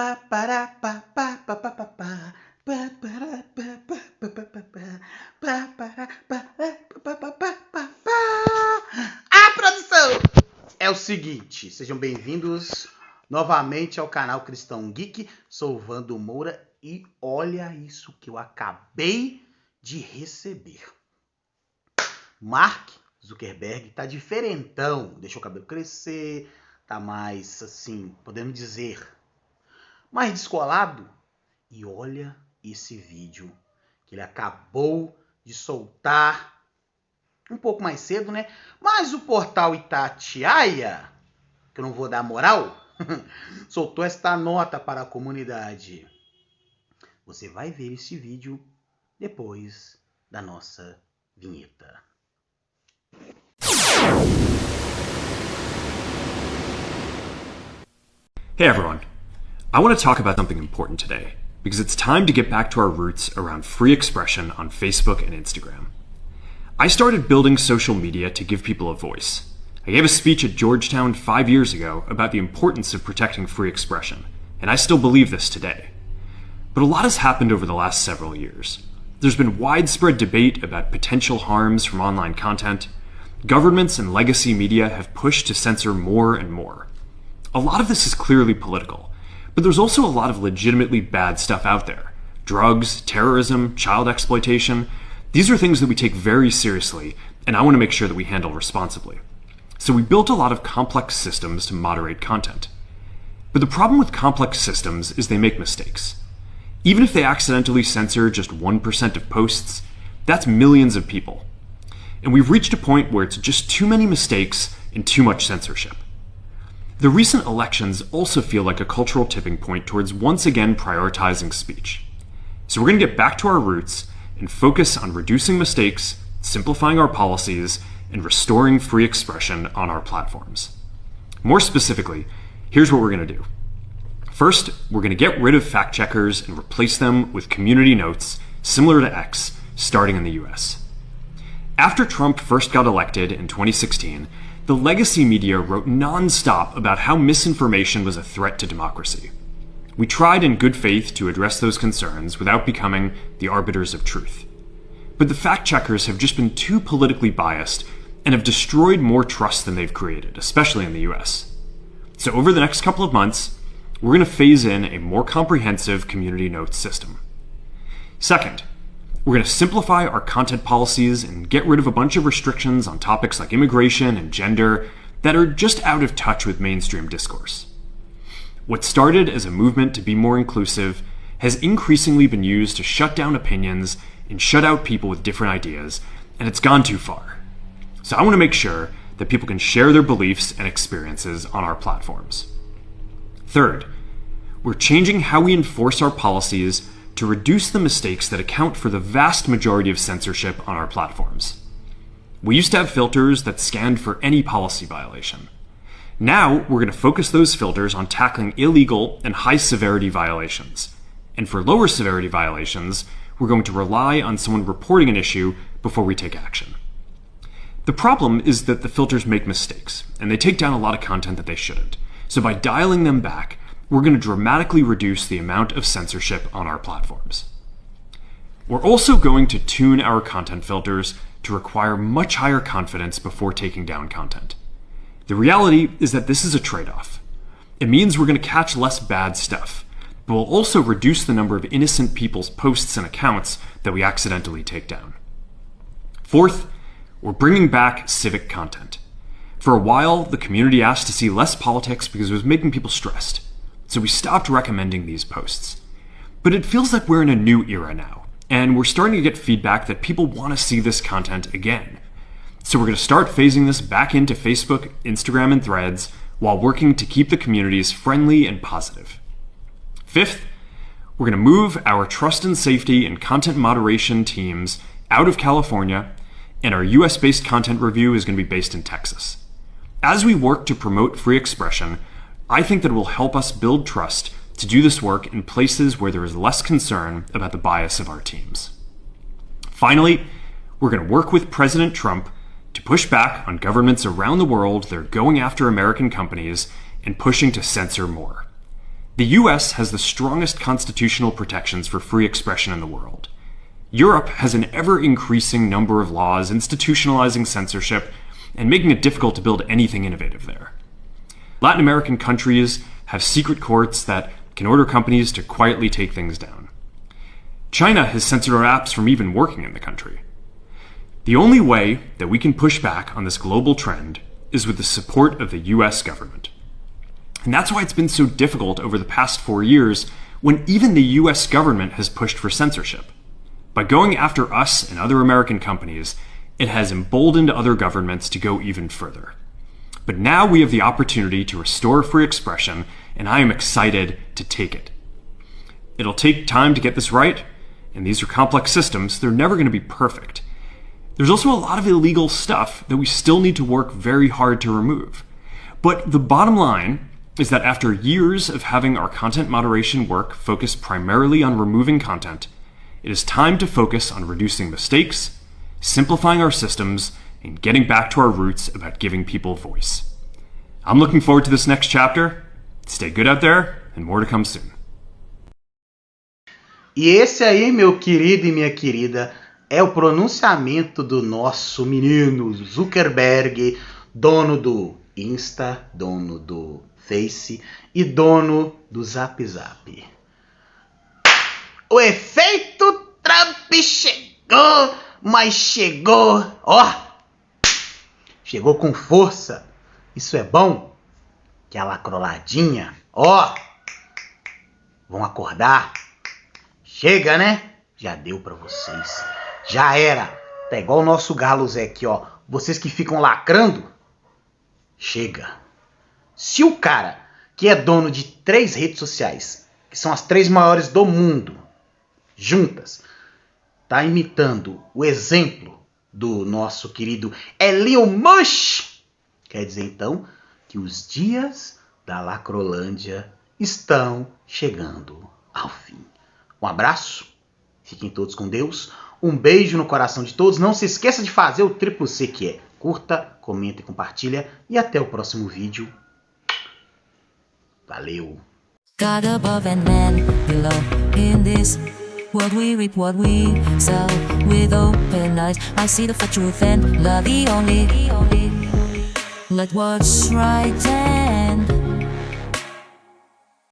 A produção é o seguinte, sejam bem-vindos novamente ao canal Cristão Geek. Sou o Vando Moura e olha isso que eu acabei de receber. Mark Zuckerberg tá diferentão, deixou o cabelo crescer, tá mais assim, podemos dizer, mais descolado. E olha esse vídeo que ele acabou de soltar um pouco mais cedo, né? Mas o portal Itatiaia, que eu não vou dar moral, soltou esta nota para a comunidade. Você vai ver esse vídeo depois da nossa vinheta. Hey everyone, I want to talk about something important today, because it's time to get back to our roots around free expression on Facebook and Instagram. I started building social media to give people a voice. I gave a speech at Georgetown 5 years ago about the importance of protecting free expression, and I still believe this today. But a lot has happened over the last several years. There's been widespread debate about potential harms from online content. Governments and legacy media have pushed to censor more and more. A lot of this is clearly political, but there's also a lot of legitimately bad stuff out there. Drugs, terrorism, child exploitation. These are things that we take very seriously, and I want to make sure that we handle responsibly. So we built a lot of complex systems to moderate content. But the problem with complex systems is they make mistakes. Even if they accidentally censor just 1% of posts, that's millions of people. And we've reached a point where it's just too many mistakes and too much censorship. The recent elections also feel like a cultural tipping point towards once again prioritizing speech. So we're going to get back to our roots and focus on reducing mistakes, simplifying our policies, and restoring free expression on our platforms. More specifically, here's what we're going to do. First, we're going to get rid of fact checkers and replace them with community notes similar to X, starting in the US. After Trump first got elected in 2016, the legacy media wrote non-stop about how misinformation was a threat to democracy. We tried in good faith to address those concerns without becoming the arbiters of truth. But the fact-checkers have just been too politically biased and have destroyed more trust than they've created, especially in the US. So over the next couple of months, we're going to phase in a more comprehensive community notes system. Second, we're going to simplify our content policies and get rid of a bunch of restrictions on topics like immigration and gender that are just out of touch with mainstream discourse. What started as a movement to be more inclusive has increasingly been used to shut down opinions and shut out people with different ideas, and it's gone too far. So I want to make sure that people can share their beliefs and experiences on our platforms. Third, we're changing how we enforce our policies to reduce the mistakes that account for the vast majority of censorship on our platforms. We used to have filters that scanned for any policy violation. Now, we're going to focus those filters on tackling illegal and high-severity violations. And for lower severity violations, we're going to rely on someone reporting an issue before we take action. The problem is that the filters make mistakes, and they take down a lot of content that they shouldn't. So by dialing them back, we're going to dramatically reduce the amount of censorship on our platforms. We're also going to tune our content filters to require much higher confidence before taking down content. The reality is that this is a trade-off. It means we're going to catch less bad stuff, but we'll also reduce the number of innocent people's posts and accounts that we accidentally take down. Fourth, we're bringing back civic content. For a while, the community asked to see less politics because it was making people stressed. So we stopped recommending these posts. But it feels like we're in a new era now, and we're starting to get feedback that people want to see this content again. So we're going to start phasing this back into Facebook, Instagram, and Threads while working to keep the communities friendly and positive. Fifth, we're going to move our trust and safety and content moderation teams out of California, and our US-based content review is going to be based in Texas. As we work to promote free expression, I think that it will help us build trust to do this work in places where there is less concern about the bias of our teams. Finally, we're going to work with President Trump to push back on governments around the world that are going after American companies and pushing to censor more. The US has the strongest constitutional protections for free expression in the world. Europe has an ever-increasing number of laws institutionalizing censorship and making it difficult to build anything innovative there. Latin American countries have secret courts that can order companies to quietly take things down. China has censored our apps from even working in the country. The only way that we can push back on this global trend is with the support of the US government. And that's why it's been so difficult over the past 4 years when even the US government has pushed for censorship. By going after us and other American companies, it has emboldened other governments to go even further. But now we have the opportunity to restore free expression, and I am excited to take it. It'll take time to get this right, and these are complex systems. They're never going to be perfect. There's also a lot of illegal stuff that we still need to work very hard to remove. But the bottom line is that after years of having our content moderation work focus primarily on removing content, it is time to focus on reducing mistakes, simplifying our systems, and getting back to our roots about giving people voice. I'm looking forward to this next chapter. Stay good out there, and more to come soon. E esse aí, meu querido e minha querida, é o pronunciamento do nosso menino Zuckerberg, dono do Insta, dono do Face e dono do Zap Zap. O efeito Trump chegou, mas chegou, ó, chegou com força. Isso é bom? Que a lacroladinha, ó, vão acordar. Chega, né? Já deu pra vocês. Já era. Tá igual o nosso galo Zé aqui, ó. Vocês que ficam lacrando, chega. Se o cara que é dono de 3 redes sociais, que são as 3 maiores do mundo, juntas, tá imitando o exemplo do nosso querido Elon Musk, quer dizer então que os dias da Lacrolândia estão chegando ao fim. Um abraço, fiquem todos com Deus, um beijo no coração de todos, não se esqueça de fazer o triplo C, que é curta, comenta e compartilha, e até o próximo vídeo. Valeu! God above and man below. In this world we reap what we sow. With open eyes I see the full truth and love the only. Let what's right and